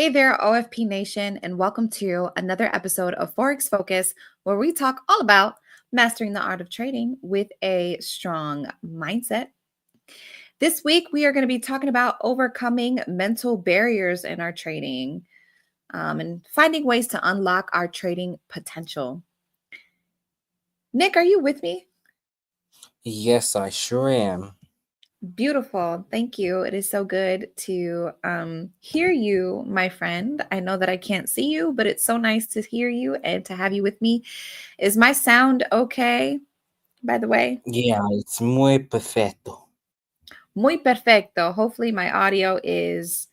Hey there, OFP Nation, and welcome to another episode of Forex Focus, where we talk all about mastering the art of trading with a strong mindset. This week, we are going to be talking about overcoming mental barriers in our trading and finding ways to unlock our trading potential. Nick, are you with me? Yes, I sure am. Beautiful. Thank you. It is so good to hear you, my friend. I know that I can't see you, but it's so nice to hear you and to have you with me. Is my sound okay, by the way? Yeah, it's muy perfecto. Muy perfecto. Hopefully my audio is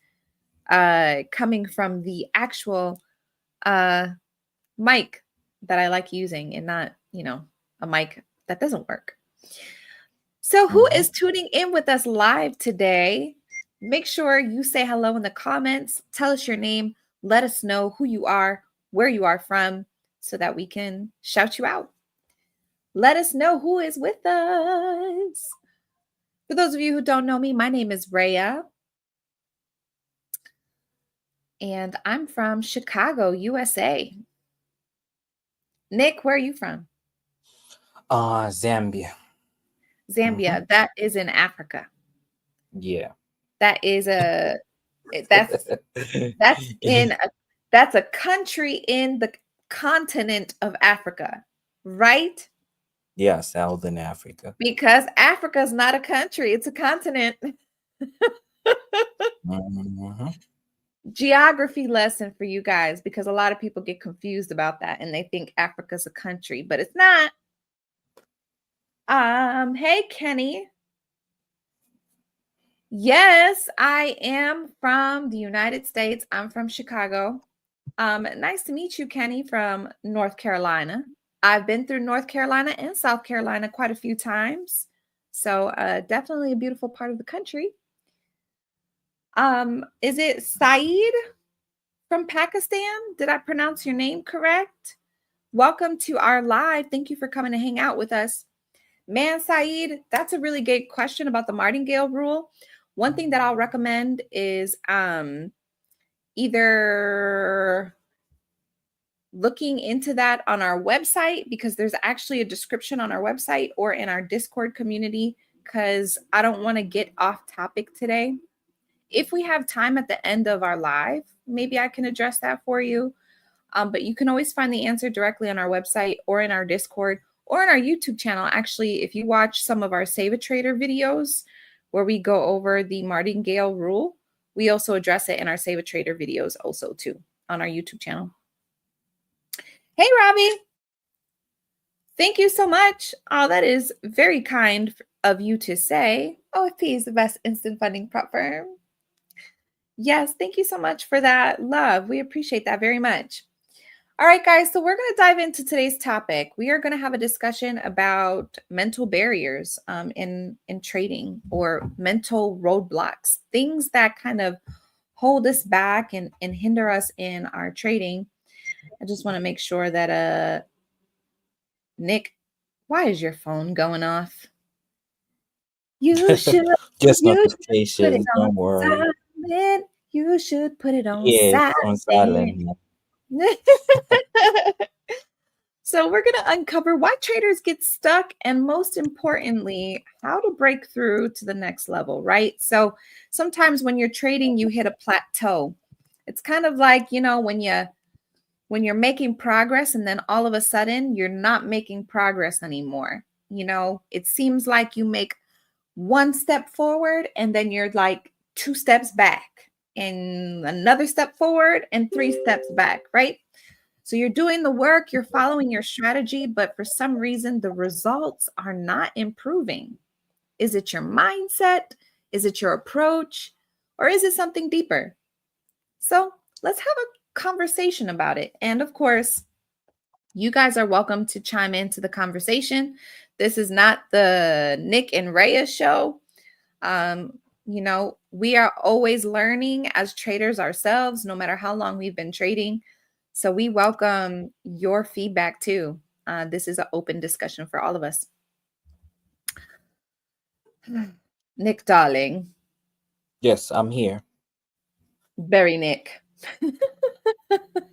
coming from the actual mic that I like using and not, a mic that doesn't work. So, who is tuning in with us live today? Make sure you say hello in the comments. Tell us your name. Let us know who you are, where you are from, so that we can shout you out. Let us know who is with us. For those of you who don't know me, my name is Rhea. And I'm from Chicago, USA. Nick, where are you from? Zambia. Zambia. That is in Africa. Yeah. That is that's that's a country in the continent of Africa, right? Yeah, Southern Africa. Because Africa is not a country, it's a continent. Mm-hmm. Geography lesson for you guys, because a lot of people get confused about that and they think Africa's a country, but it's not. Hey Kenny. Yes, I am from the United States. I'm from Chicago. Nice to meet you, Kenny, from North Carolina. I've been through North Carolina and South Carolina quite a few times. So definitely a beautiful part of the country. Is it Saeed from Pakistan? Did I pronounce your name correct? Welcome to our live. Thank you for coming to hang out with us. Man, Saeed, that's a really good question about the martingale rule. One thing that I'll recommend is either looking into that on our website, because there's actually a description on our website, or in our Discord community, because I don't want to get off topic today. If we have time at the end of our live, maybe I can address that for you. But you can always find the answer directly on our website or in our Discord or in our YouTube channel. Actually, if you watch some of our Save a Trader videos where we go over the martingale rule, we also address it in our Save a Trader videos also too on our YouTube channel. Hey, Robbie. Thank you so much. Oh, that is very kind of you to say. OFP is the best instant funding prop firm. Yes, thank you so much for that love. We appreciate that very much. All right, guys, so we're going to dive into today's topic. We are going to have a discussion about mental barriers in trading, or mental roadblocks, things that kind of hold us back and hinder us in our trading. I just want to make sure that Nick, why is your phone going off? You should Just put it notifications, on don't worry. silent. You should put it on Yeah, silent. on silent. So we're going to uncover why traders get stuck, and most importantly, how to break through to the next level, right? So sometimes when you're trading, you hit a plateau. It's kind of like, when you're making progress and then all of a sudden you're not making progress anymore. It seems like you make one step forward and then you're like 2 steps back, and another step forward and 3 steps back, right? So you're doing the work, you're following your strategy, but for some reason, the results are not improving. Is it your mindset? Is it your approach? Or is it something deeper? So let's have a conversation about it. And of course, you guys are welcome to chime into the conversation. This is not the Nick and Rhea show. We are always learning as traders ourselves, no matter how long we've been trading. So we welcome your feedback too. This is an open discussion for all of us. Nick, darling. Yes, I'm here. Very Nick.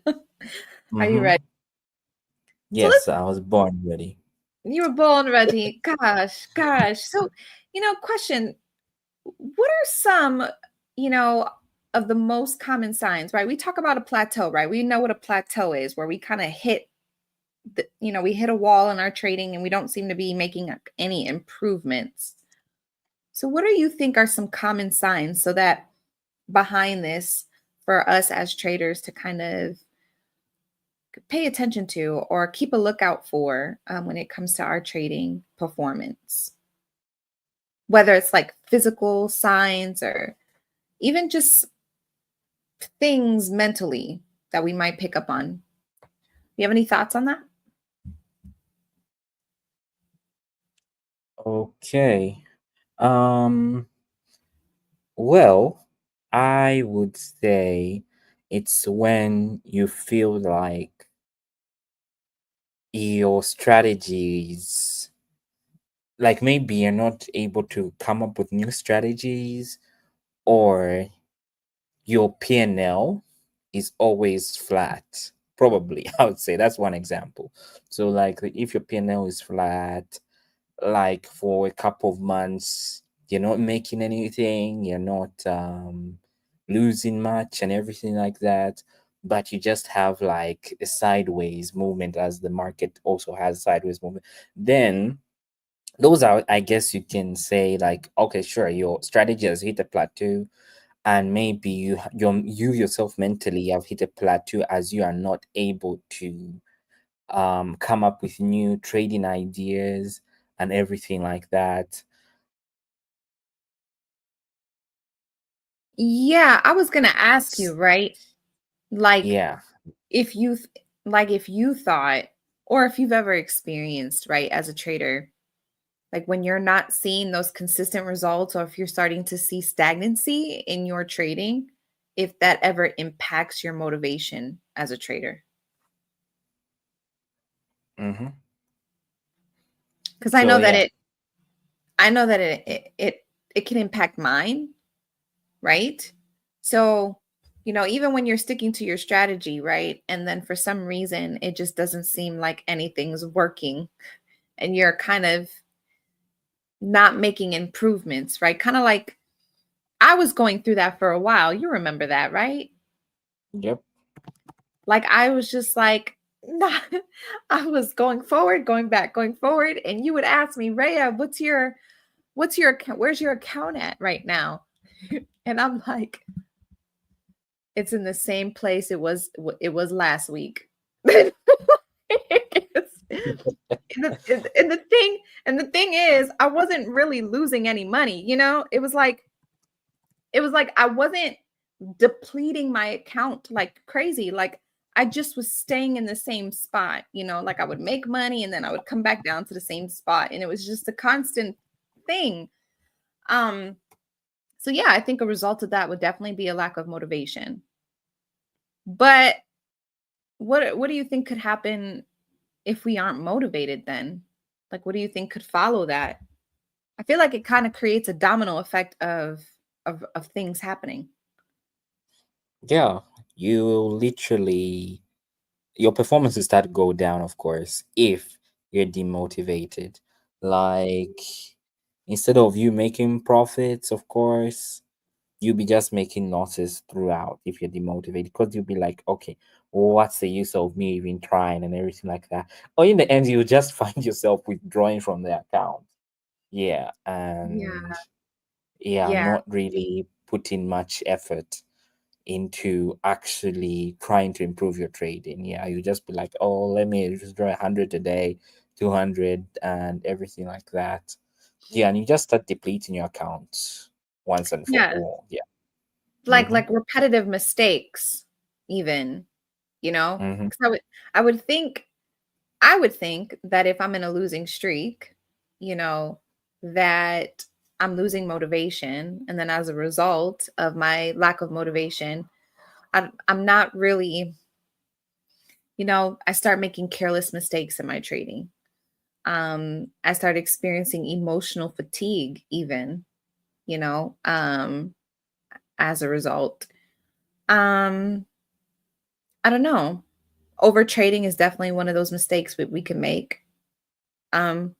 Are you Mm-hmm. ready? So Yes, I was born ready. you were born ready. Gosh. So, question, what are some, you know, of the most common signs, right? We talk about a plateau, right? We know what a plateau is, where we kind of hit we hit a wall in our trading and we don't seem to be making any improvements. So, what do you think are some common signs so that behind this for us as traders to kind of pay attention to or keep a lookout for when it comes to our trading performance? Whether it's like physical signs or even just things mentally that we might pick up on. You have any thoughts on that? Okay. Um, well, I would say it's when you feel like your strategies, like maybe you're not able to come up with new strategies, or your P&L is always flat. Probably, I would say that's one example. So, like, if your P&L is flat, like for a couple of months, you're not making anything, you're not losing much and everything like that, but you just have like a sideways movement, as the market also has sideways movement, then those are, I guess you can say, like, okay, sure, your strategy has hit a plateau, and maybe you yourself mentally have hit a plateau, as you are not able to come up with new trading ideas and everything like that. Yeah, I was going to ask you, right? Like Yeah. if you if you thought or if you've ever experienced, right, as a trader, like when you're not seeing those consistent results or if you're starting to see stagnancy in your trading, if that ever impacts your motivation as a trader. Mm-hmm. Cuz So yeah. I know that it can impact mine, right? So, even when you're sticking to your strategy, right? And then for some reason it just doesn't seem like anything's working and you're kind of not making improvements, right? Kind of like I was going through that for a while. You remember that, right? Yep. Like I was just like, not, I was going forward, going back, going forward. And you would ask me, Rhea, what's your account? Where's your account at right now? And I'm like, it's in the same place it was last week. And the thing is, I wasn't really losing any money, it was like I wasn't depleting my account like crazy. Like I just was staying in the same spot, like I would make money and then I would come back down to the same spot. And it was just a constant thing. Um, so yeah, I think a result of that would definitely be a lack of motivation. But what do you think could happen if we aren't motivated then? Like what do you think could follow that? I feel like it kind of creates a domino effect of things happening. Yeah. You literally, your performance will start to go down, of course, if you're demotivated. Like, instead of you making profits, of course, you'll be just making losses throughout if you're demotivated, because you'll be like, okay, what's the use of me even trying and everything like that? Or in the end, you just find yourself withdrawing from the account. Yeah. Yeah. And yeah, Yeah. not really putting much effort into actually trying to improve your trading. Yeah, you just be like, oh, let me just draw 100 a day, 200, and everything like that. Yeah, and you just start depleting your accounts once and for Yeah. all. Yeah. like Mm-hmm. like repetitive mistakes even, you know? Mm-hmm. 'Cause I would think that if I'm in a losing streak, you know, that I'm losing motivation, and then as a result of my lack of motivation, I'm not really, I start making careless mistakes in my trading. I start experiencing emotional fatigue even, you know, as a result. Um I don't know. Over trading is definitely one of those mistakes that we can make. Um,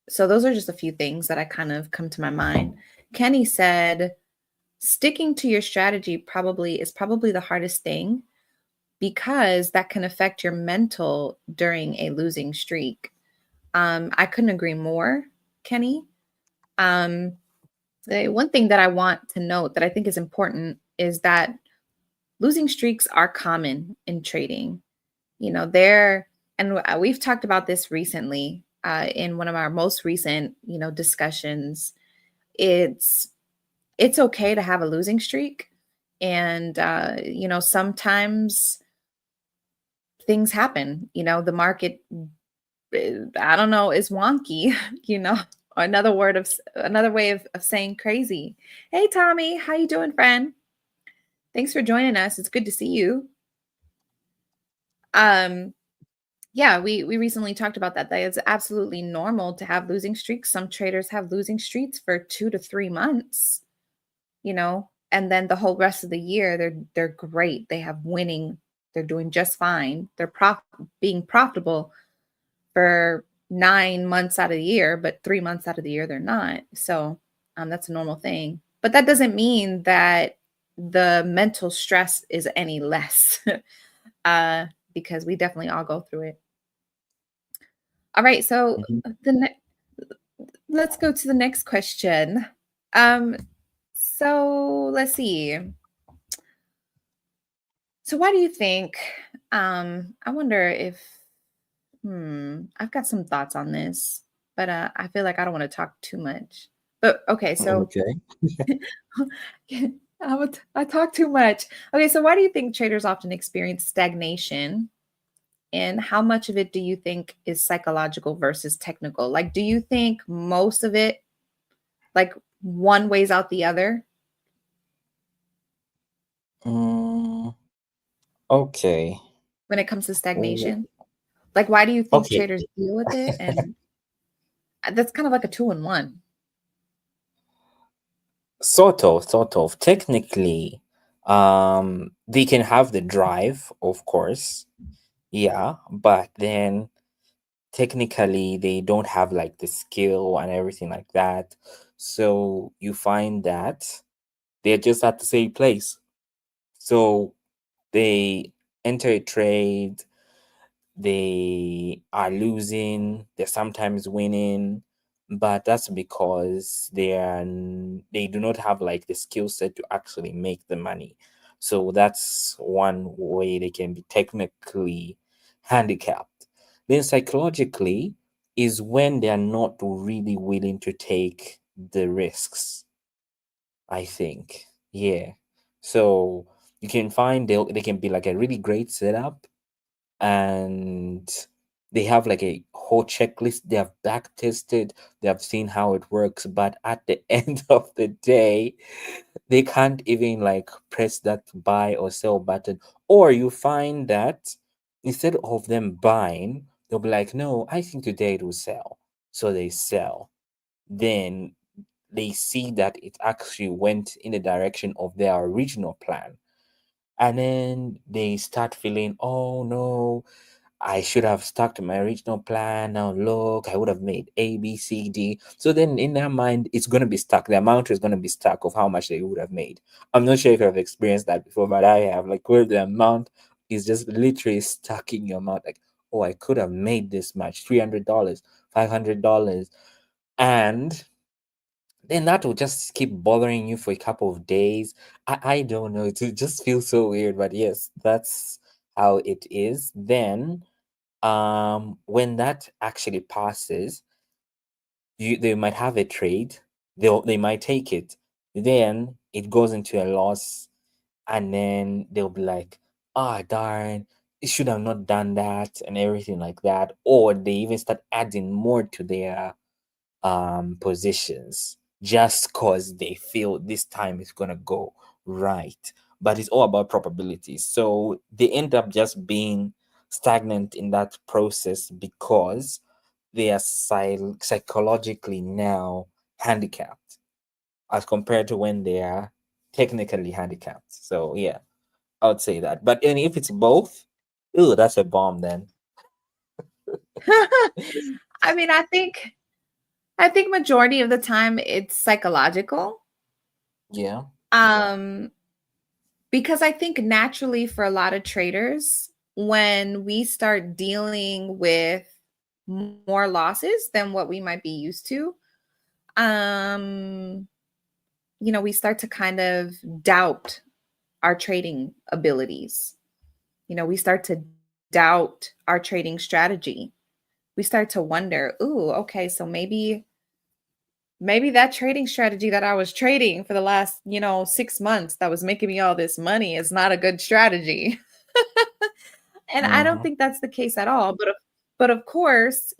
so those are just a few things that I kind of come to my mind. Kenny said, sticking to your strategy probably the hardest thing because that can affect your mental during a losing streak. I couldn't agree more, Kenny. Um, the one thing that I want to note that I think is important is that losing streaks are common in trading. You know, and we've talked about this recently in one of our most recent, discussions. It's it's okay to have a losing streak, and sometimes things happen. The market, I don't know, is wonky. You know, or another way of saying crazy. Hey, Tommy, how you doing, friend? Thanks for joining us. It's good to see you. Um, yeah, we recently talked about that. That it's absolutely normal to have losing streaks. Some traders have losing streaks for 2 to 3 months, and then the whole rest of the year they're great. They have winning. They're doing just fine. They're being profitable for 9 months out of the year, but 3 months out of the year they're not. So that's a normal thing. But that doesn't mean that the mental stress is any less, because we definitely all go through it. All right, so Mhm. let's go to the next question. Um, so let's see. So why do you think? I wonder if I've got some thoughts on this, but I feel like I don't want to talk too much. But okay, so Okay. I talk too much. Okay, so why do you think traders often experience stagnation? And how much of it do you think is psychological versus technical? Like, do you think most of it, like, one weighs out the other Mm, okay. when it comes to W- stagnation? Like, why do you think Okay. traders deal with it? And that's kind of like a two in one. Sort of. Technically, they can have the drive, of course. Yeah, but then technically they don't have like the skill and everything like that. So you find that they're just at the same place. So they enter a trade, they are losing, they're sometimes winning, but that's because they do not have like the skill set to actually make the money. So that's one way they can be technically handicapped. Then psychologically is when they are not really willing to take the risks, I think. Yeah. So you can find they can be like a really great setup, and they have like a whole checklist. They have back tested, they have seen how it works, but at the end of the day, they can't even like press that buy or sell button. Or you find that instead of them buying, they'll be like, no, I think today it will sell. So they sell. Then they see that it actually went in the direction of their original plan. And then they start feeling, oh no, I should have stuck to my original plan. Now look, I would have made A, B, C, D. So then in their mind, it's gonna be stuck. The amount is gonna be stuck of how much they would have made. I'm not sure if you've experienced that before, but I have. Like where the amount is just literally stuck in your mouth. Like, oh, I could have made this much, $300, $500, and then that will just keep bothering you for a couple of days. I don't know. It just feels so weird, but yes, that's how it is. Then when that actually passes, they might have a trade, they might take it, then it goes into a loss, and then they'll be like, ah, darn, it should have not done that and everything like that. Or they even start adding more to their positions just cause they feel this time is gonna go right. But it's all about probabilities. So they end up just being stagnant in that process because they are psychologically now handicapped as compared to when they are technically handicapped. So yeah. I would say that. But and if it's both, ooh, that's a bomb then. I mean, I think majority of the time it's psychological. Yeah. Because I think naturally for a lot of traders, when we start dealing with more losses than what we might be used to, um, we start to kind of doubt our trading abilities. We start to doubt our trading strategy. We start to wonder, ooh, okay, so maybe that trading strategy that I was trading for the last, 6 months that was making me all this money is not a good strategy. And I don't Mm-hmm. think that's the case at all. But of course,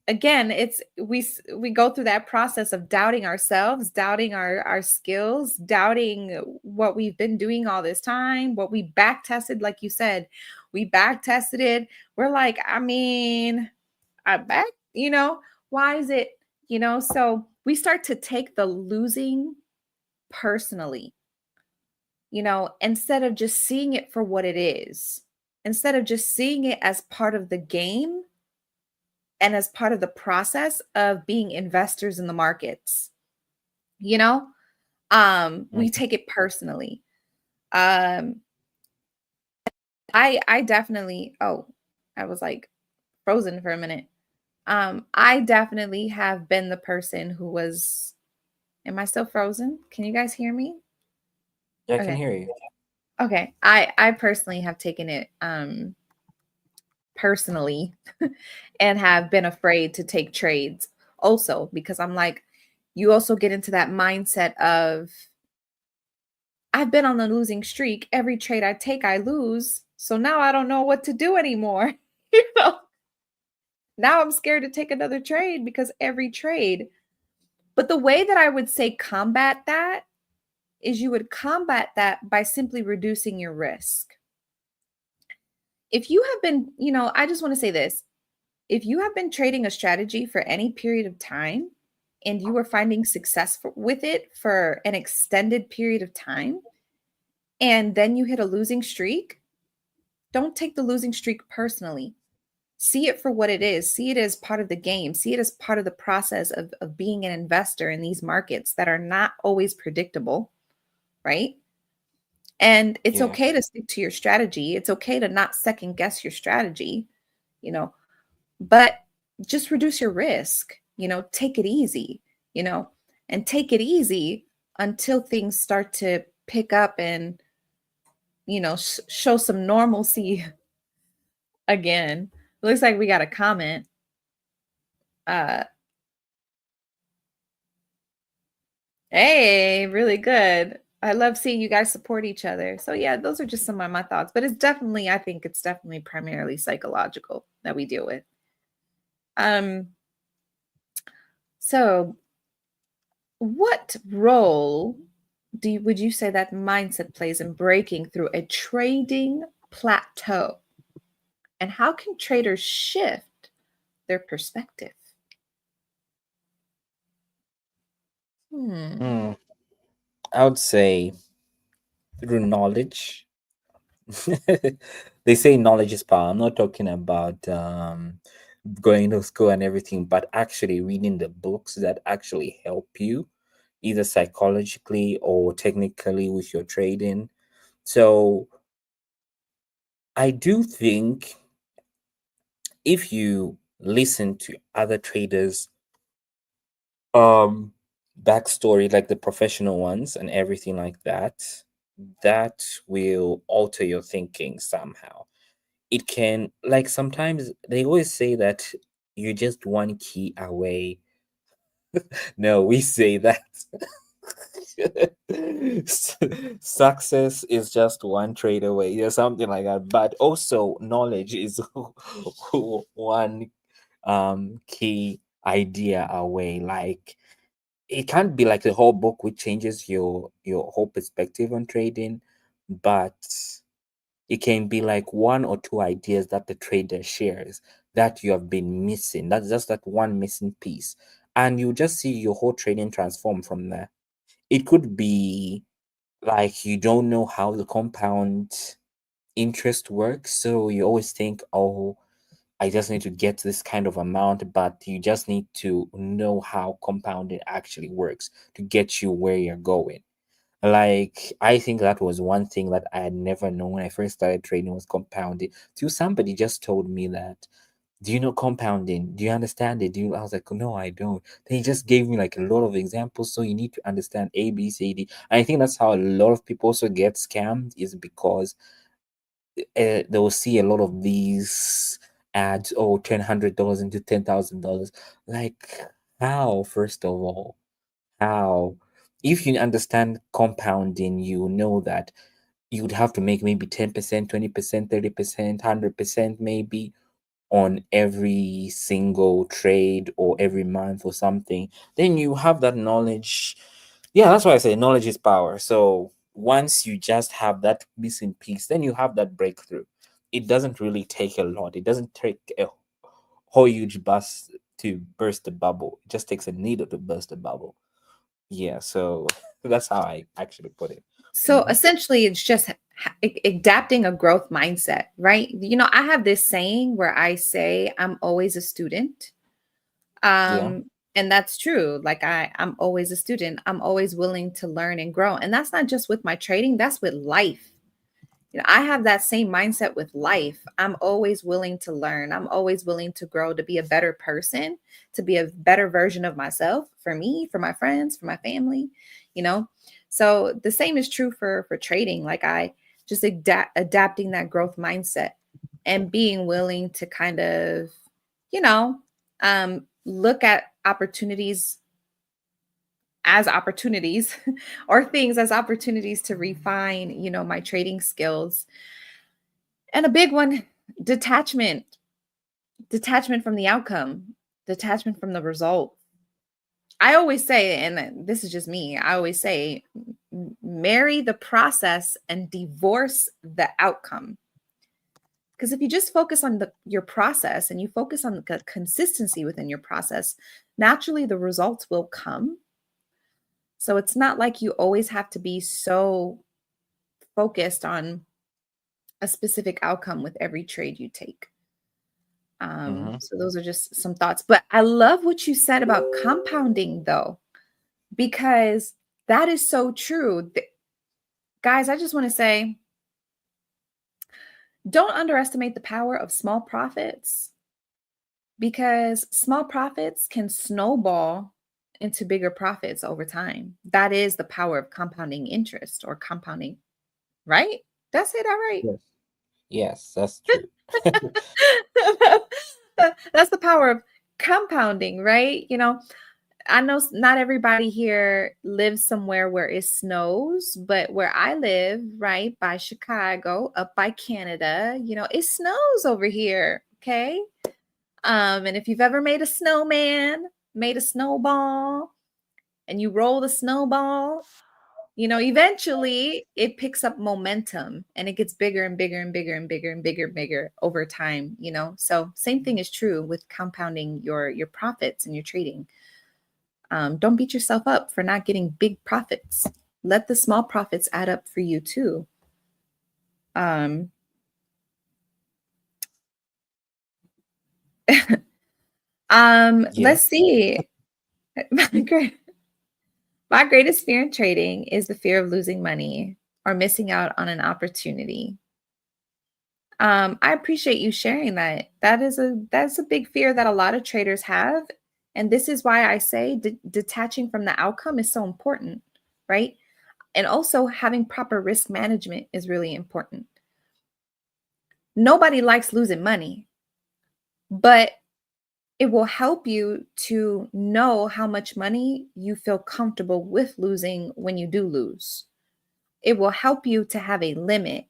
again, we go through that process of doubting ourselves, doubting our skills, doubting what we've been doing all this time, what we back tested, like you said, we back tested it. We're like, I mean, I back, why is it, so we start to take the losing personally, instead of just seeing it for what it is, instead of just seeing it as part of the game and as part of the process of being investors in the markets, we Mm-hmm. take it personally. Um, I definitely, oh, I was like frozen for a minute. I definitely have been the person who was, am I still frozen? Can you guys hear me? Yeah, I can Okay. hear you. Okay. I personally have taken it personally and have been afraid to take trades also because I'm like, you also get into that mindset of I've been on the losing streak. Every trade I take, I lose. So now I don't know what to do anymore. you know, now I'm scared to take another trade because every trade. But the way that I would say combat that is you would combat that by simply reducing your risk. If you have been, I just want to say this. If you have been trading a strategy for any period of time and you are finding success with it for an extended period of time, and then you hit a losing streak, don't take the losing streak personally. See it for what it is. See it as part of the game. See it as part of the process of being an investor in these markets that are not always predictable, right? And it's Yeah. okay to stick to your strategy. It's okay to not second guess your strategy, you know, but just reduce your risk, take it easy, you know, and take it easy until things start to pick up and, show some normalcy again. Looks like we got a comment. Uh, Hey, really good. I love seeing you guys support each other. So yeah, those are just some of my thoughts, but I think it's definitely primarily psychological that we deal with. Um, so what role would you say that mindset plays in breaking through a trading plateau? And how can traders shift their perspective? Hmm. Mm, I would say through knowledge. They say knowledge is power. I'm not talking about going to school and everything, but actually reading the books that actually help you either psychologically or technically with your trading. So I do think if you listen to other traders backstory, like the professional ones and everything like that, that will alter your thinking somehow. It can, like, sometimes they always say that you're just one key away. No, we say that success is just one trade away, yeah, something like that. But also knowledge is one key idea away. Like, it can't be like the whole book which changes your whole perspective on trading, but it can be like one or two ideas that the trader shares that you have been missing. That's just that one missing piece, and you just see your whole trading transform from there. It could be like you don't know how the compound interest works, so you always think, oh, I just need to get this kind of amount, but you just need to know how compounding actually works to get you where you're going. Like, I think that was one thing that I had never known when I first started trading was compounding. Till somebody just told me that, do you know compounding? Do you understand it? I was like, no, I don't. Then he just gave me like a lot of examples. So you need to understand A, B, C, D. And I think that's how a lot of people also get scammed, is because they will see a lot of these ads, oh, $1,000 into $10,000. Like, how, first of all? How? If you understand compounding, you know that you'd have to make maybe 10%, 20%, 30%, 100% maybe on every single trade or every month or something. Then you have that knowledge. Yeah, that's why I say knowledge is power. So once you just have that missing piece, then you have that breakthrough. It doesn't really take a lot. It doesn't take a whole huge bus to burst the bubble. It just takes a needle to burst the bubble. Yeah, so that's how I actually put it. So Mhm. essentially, it's just adapting a growth mindset, right? I have this saying where I say, I'm always a student. Yeah. And that's true. Like I'm always a student. I'm always willing to learn and grow. And that's not just with my trading, that's with life. I have that same mindset with life. I'm always willing to learn. I'm always willing to grow, to be a better person, to be a better version of myself, for me, for my friends, for my family, you know. So the same is true for trading. Like I just adapting that growth mindset and being willing to kind of, you know, look at opportunities as opportunities or things as opportunities to refine, my trading skills. And a big one, detachment, detachment from the outcome, detachment from the result. I always say, and this is just me, I always say, marry the process and divorce the outcome. Because if you just focus on your process and you focus on the consistency within your process, naturally the results will come. So it's not like you always have to be so focused on a specific outcome with every trade you take. Mm-hmm. So those are just some thoughts. But I love what you said about compounding, though, because that is so true. Guys, I just want to say, don't underestimate the power of small profits, because small profits can snowball into bigger profits over time. That is the power of compounding interest or compounding, right? Did I say that right? Yes. Yes, that's true. That's the power of compounding, right? I know not everybody here lives somewhere where it snows, but where I live, right by Chicago, up by Canada, it snows over here. Okay. And if you've ever made a snowman, made a snowball, and you roll the snowball, eventually it picks up momentum and it gets bigger and bigger and bigger and bigger and bigger and bigger over time. So same thing is true with compounding your profits and your trading. Don't beat yourself up for not getting big profits. Let the small profits add up for you too. Um, Yeah. let's see. My greatest fear in trading is the fear of losing money or missing out on an opportunity. I appreciate you sharing that. That's a big fear that a lot of traders have, and this is why I say detaching from the outcome is so important, right? And also having proper risk management is really important. Nobody likes losing money, but it will help you to know how much money you feel comfortable with losing when you do lose. It will help you to have a limit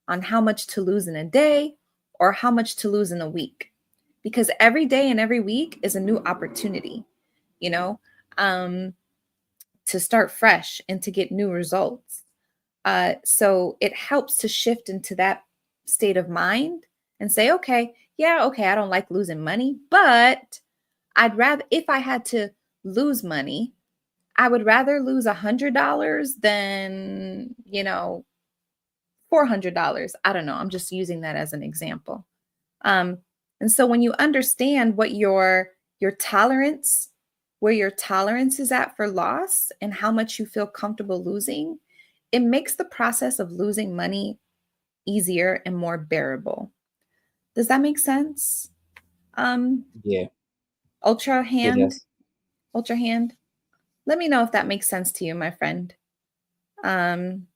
on how much to lose in a day or how much to lose in a week. Because every day and every week is a new opportunity, you know, um, to start fresh and to get new results. So it helps to shift into that state of mind and say, okay, yeah, okay, I don't like losing money, but I'd rather, if I had to lose money, I would rather lose $100 than, $400. I don't know. I'm just using that as an example. Um, and so when you understand what your tolerance, where your tolerance is at for loss and how much you feel comfortable losing, it makes the process of losing money easier and more bearable. Does that make sense? Um, Yeah, ultra it hand, does. ultra hand. Let me know if that makes sense to you, my friend. Um,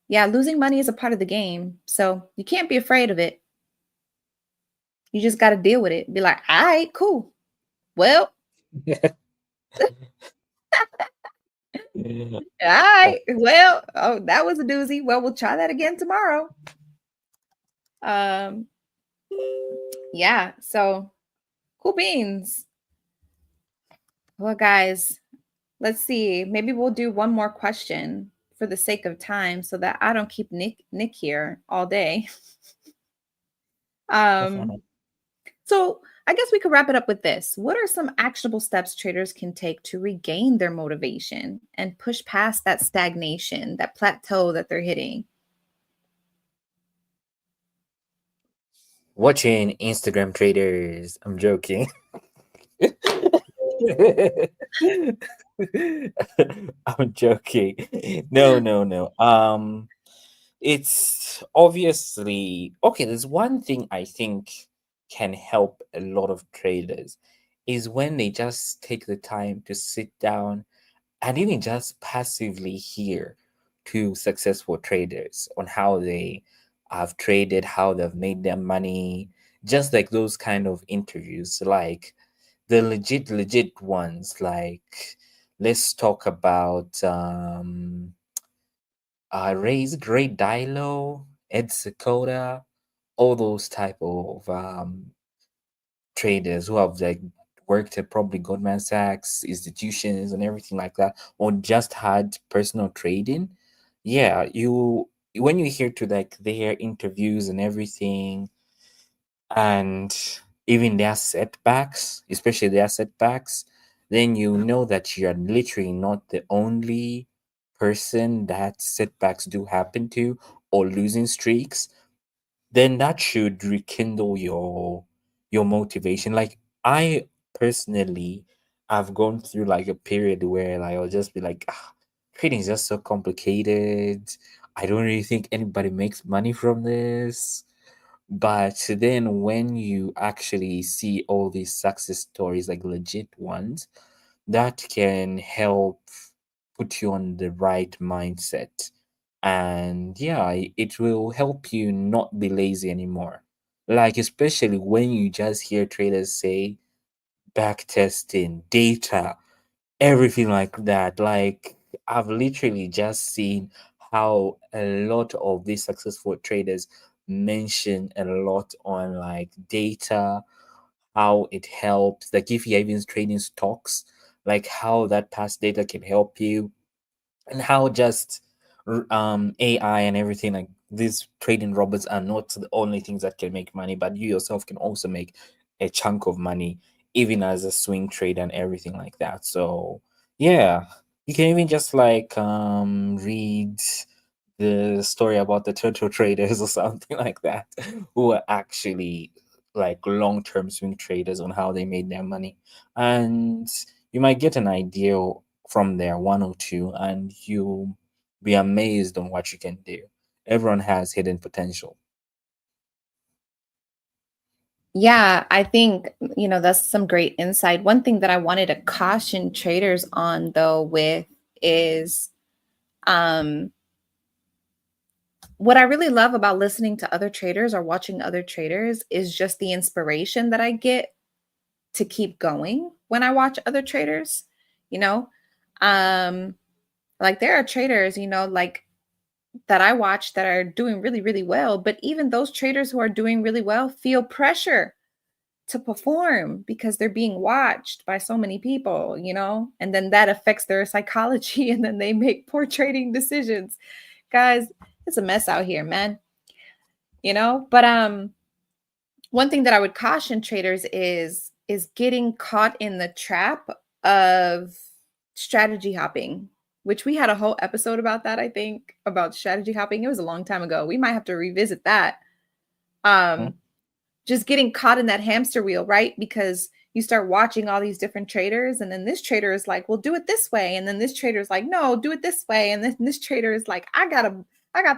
yeah, losing money is a part of the game, so you can't be afraid of it. You just got to deal with it. Be like, all right, cool. Well, Yeah. all right. Well, oh, that was a doozy. Well, we'll try that again tomorrow. Um, yeah, so cool beans. Well, guys, let's see. Maybe we'll do one more question for the sake of time so that I don't keep Nick here all day. Um, so I guess we could wrap it up with this. What are some actionable steps traders can take to regain their motivation and push past that stagnation, that plateau that they're hitting? Watching Instagram traders. I'm joking. I'm joking. No, no, no. It's obviously okay. There's one thing I think can help a lot of traders is when they just take the time to sit down and even just passively hear to successful traders on how they have traded, how they've made their money, just like those kind of interviews, like the legit ones. Like, let's talk about Ray's Great Dilo, Ed Secoda, all those type of traders who have like worked at probably Goldman Sachs, institutions, and everything like that, or just had personal trading. Yeah, you when you hear to like their interviews and everything, and even their setbacks, especially their setbacks, then you know that you are literally not the only person that setbacks do happen to or losing streaks, then that should rekindle your motivation. Like I personally have gone through like a period where like I'll just be like, trading is just so complicated. I don't really think anybody makes money from this. But then when you actually see all these success stories, like legit ones, that can help put you on the right mindset. And yeah, it will help you not be lazy anymore. Like, especially when you just hear traders say back testing, data, everything like that. Like, I've literally just seen how a lot of these successful traders mention a lot on like data, how it helps. Like, if you're even trading stocks, like how that past data can help you, and how just AI and everything like these trading robots are not the only things that can make money, but you yourself can also make a chunk of money, even as a swing trader and everything like that. So yeah, you can even just like read the story about the turtle traders or something like that, who are actually like long-term swing traders on how they made their money, and you might get an idea from there, one or two, and you'll be amazed on what you can do. Everyone has hidden potential. Yeah, I think, that's some great insight. One thing that I wanted to caution traders on though with is um what I really love about listening to other traders or watching other traders is just the inspiration that I get to keep going when I watch other traders, you know. Um like there are traders, like that I watch that are doing really really well, but even those traders who are doing really well feel pressure to perform because they're being watched by so many people, and then that affects their psychology and then they make poor trading decisions. Guys, it's a mess out here, man. But one thing that I would caution traders is getting caught in the trap of strategy hopping, which we had a whole episode about that, I think, about strategy hopping. It was a long time ago. We might have to revisit that. Just getting caught in that hamster wheel, right? Because you start watching all these different traders, and then this trader is like, well, do it this way. And then this trader is like, no, do it this way. And then this trader is like, I got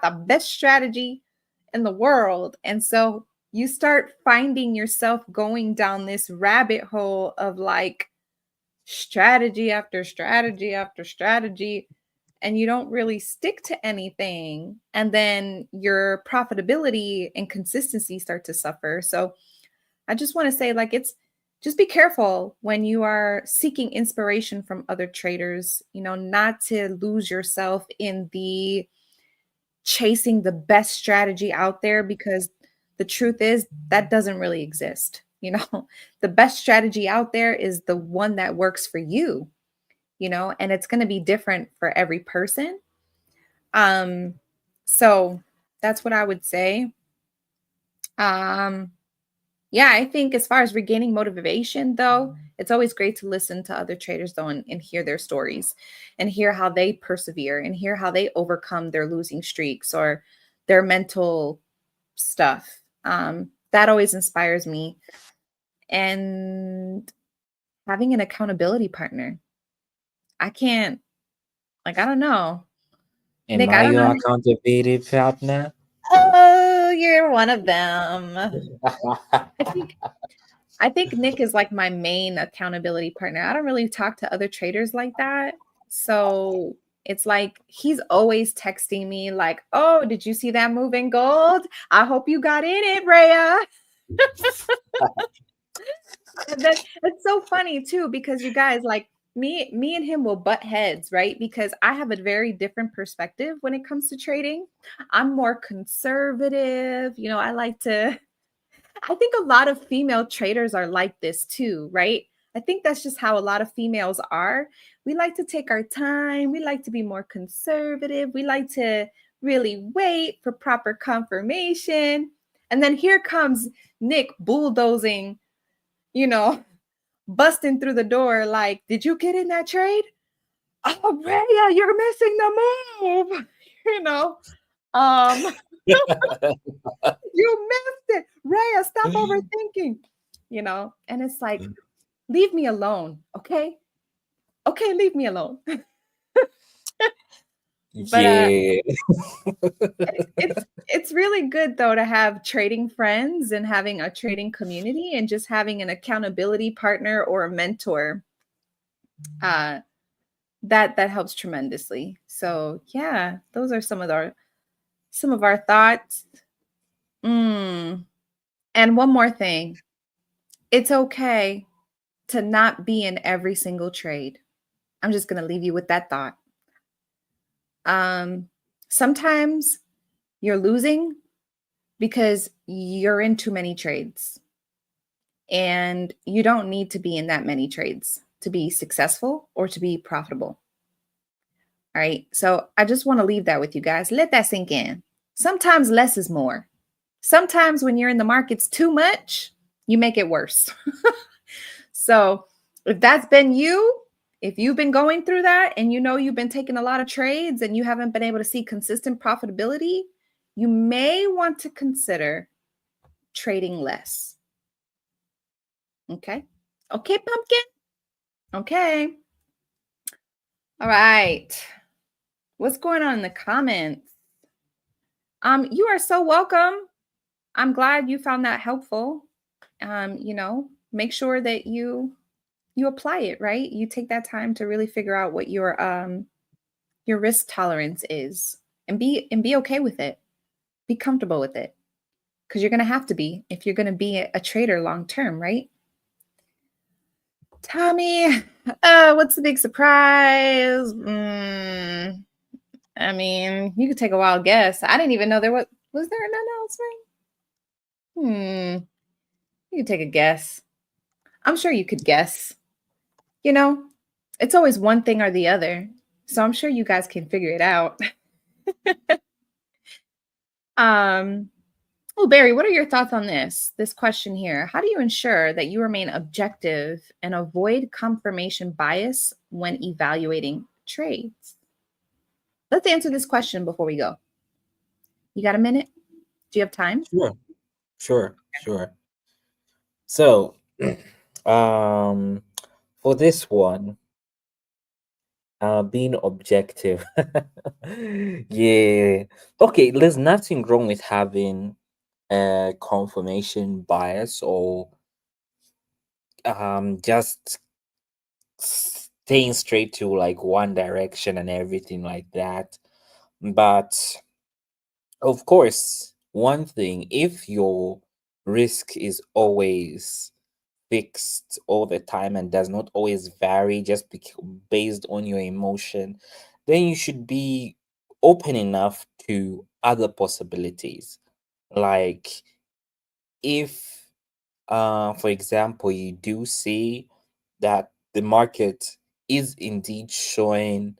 the best strategy in the world. And so you start finding yourself going down this rabbit hole of like strategy after strategy after strategy, and you don't really stick to anything. And then your profitability and consistency start to suffer. So I just want to say, like, just be careful when you are seeking inspiration from other traders, not to lose yourself in the chasing the best strategy out there, because the truth is that doesn't really exist. The best strategy out there is the one that works for you, and it's going to be different for every person. So that's what I would say. Yeah, I think as far as regaining motivation, though, it's always great to listen to other traders, though, and hear their stories and hear how they persevere and hear how they overcome their losing streaks or their mental stuff. That always inspires me. And having an accountability partner. I don't know. Am Nick, I I don't your know. accountability partner? Oh, you're one of them. I think Nick is like my main accountability partner. I don't really talk to other traders like that. So it's like he's always texting me like, oh, did you see that move in gold? I hope you got in it, Rhea. And then it's so funny too, because you guys, like, me and him will butt heads, right? Because I have a very different perspective when it comes to trading. I'm more conservative. I think a lot of female traders are like this too, right? I think that's just how a lot of females are. We like to take our time. We like to be more conservative. We like to really wait for proper confirmation. And then here comes Nick bulldozing, busting through the door like, did you get in that trade? Oh, Rhea, you're missing the move. Um, you missed it. Rhea, stop overthinking, and it's like, leave me alone. Okay. Okay. Leave me alone. But Yeah. it's really good though to have trading friends and having a trading community and just having an accountability partner or a mentor. That helps tremendously. So yeah, those are some of our thoughts. And one more thing. It's okay to not be in every single trade. I'm just going to leave you with that thought. Sometimes you're losing because you're in too many trades, and you don't need to be in that many trades to be successful or to be profitable. All right. So I just want to leave that with you guys. Let that sink in. Sometimes less is more. Sometimes when you're in the markets too much, you make it worse. So if that's been you, if you've been going through that and you've been taking a lot of trades and you haven't been able to see consistent profitability, you may want to consider trading less. Okay. Okay, pumpkin. Okay. All right. What's going on in the comments? You are so welcome. I'm glad you found that helpful. Make sure that you apply it, right? You take that time to really figure out what your risk tolerance is, and be okay with it. Be comfortable with it, because you're going to have to be if you're going to be a trader long term, right? Tommy, what's the big surprise? I mean, you could take a wild guess. I didn't even know was there an announcement? You could take a guess. I'm sure you could guess. It's always one thing or the other. So I'm sure you guys can figure it out. Oh, Barry, what are your thoughts on this question here? How do you ensure that you remain objective and avoid confirmation bias when evaluating trades? Let's answer this question before we go. You got a minute? Do you have time? Sure. So, for this one, being objective. Yeah. Okay, there's nothing wrong with having a confirmation bias or just staying straight to like one direction and everything like that. But of course, one thing, if your risk is always fixed all the time and does not always vary just based on your emotion, then you should be open enough to other possibilities. Like if, for example, you do see that the market is indeed showing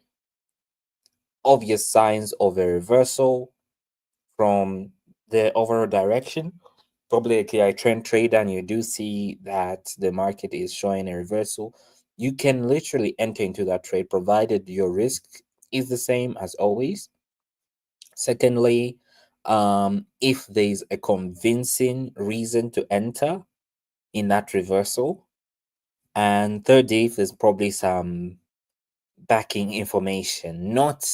obvious signs of a reversal from the overall direction, probably a trend trade, and you do see that the market is showing a reversal, you can literally enter into that trade provided your risk is the same as always. Secondly, if there's a convincing reason to enter in that reversal. And thirdly, if there's probably some backing information, not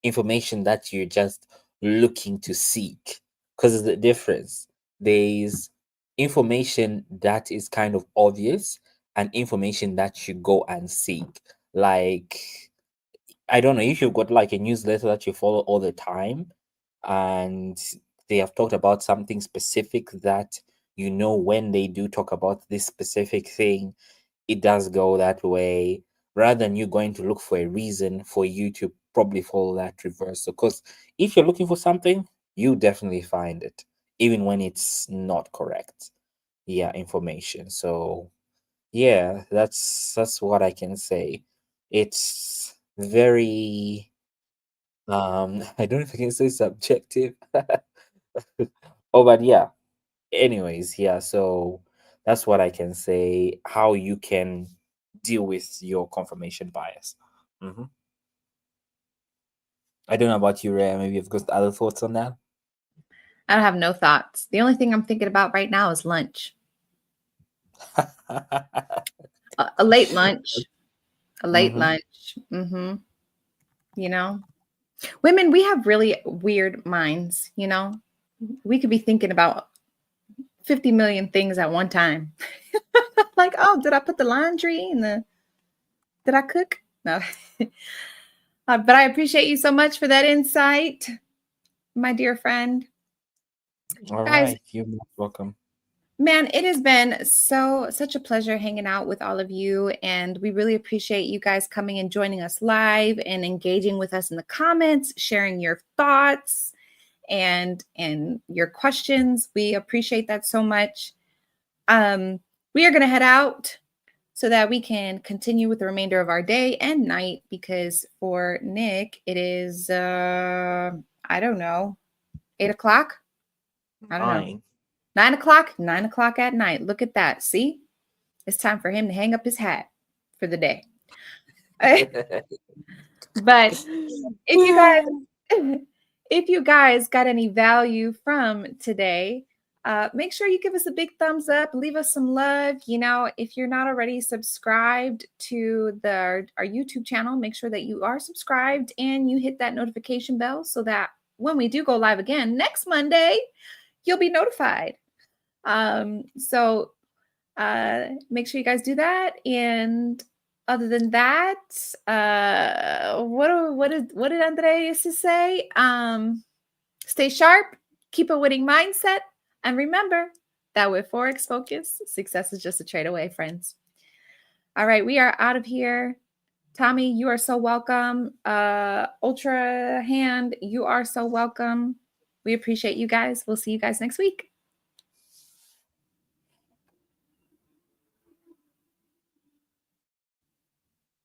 information that you're just looking to seek. Because there's the difference. There's information that is kind of obvious and information that you go and seek. Like, I don't know if you've got like a newsletter that you follow all the time and they have talked about something specific that you know when they do talk about this specific thing, it does go that way rather than you going to look for a reason for you to probably follow that reversal. Because if you're looking for something, you definitely find it, even when it's not correct. Yeah, information. So yeah, that's what I can say. It's very I don't know if I can say subjective. Oh, but yeah. Anyways, yeah, so that's what I can say, how you can deal with your confirmation bias. Hmm. I don't know about you, Ray. Maybe you've got other thoughts on that. I have no thoughts. The only thing I'm thinking about right now is lunch. A late lunch. A late Hmm. lunch. You know, women, we have really weird minds. We could be thinking about 50 million things at one time. Like, oh, did I put the laundry in the, did I cook? No. But I appreciate you so much for that insight, my dear friend. All Guys, right, you're most welcome. man, it has been such a pleasure hanging out with all of you. And we really appreciate you guys coming and joining us live and engaging with us in the comments, sharing your thoughts and your questions. We appreciate that so much. We are going to head out so that we can continue with the remainder of our day and night, because for Nick, it is, I don't know, 8 o'clock. I don't know. Fine. 9 o'clock, 9 o'clock at night. Look at that. See, it's time for him to hang up his hat for the day. But if you guys, if you guys got any value from today, make sure you give us a big thumbs up, leave us some love. If you're not already subscribed to our YouTube channel, make sure that you are subscribed and you hit that notification bell so that when we do go live again next Monday, you'll be notified. So make sure you guys do that. And other than that, what did Andre used to say? Stay sharp, keep a winning mindset, and remember that with Forex Focus, success is just a trade away, friends. All right, we are out of here. Tommy, you are so welcome. Ultra Hand, you are so welcome. We appreciate you guys. We'll see you guys next week.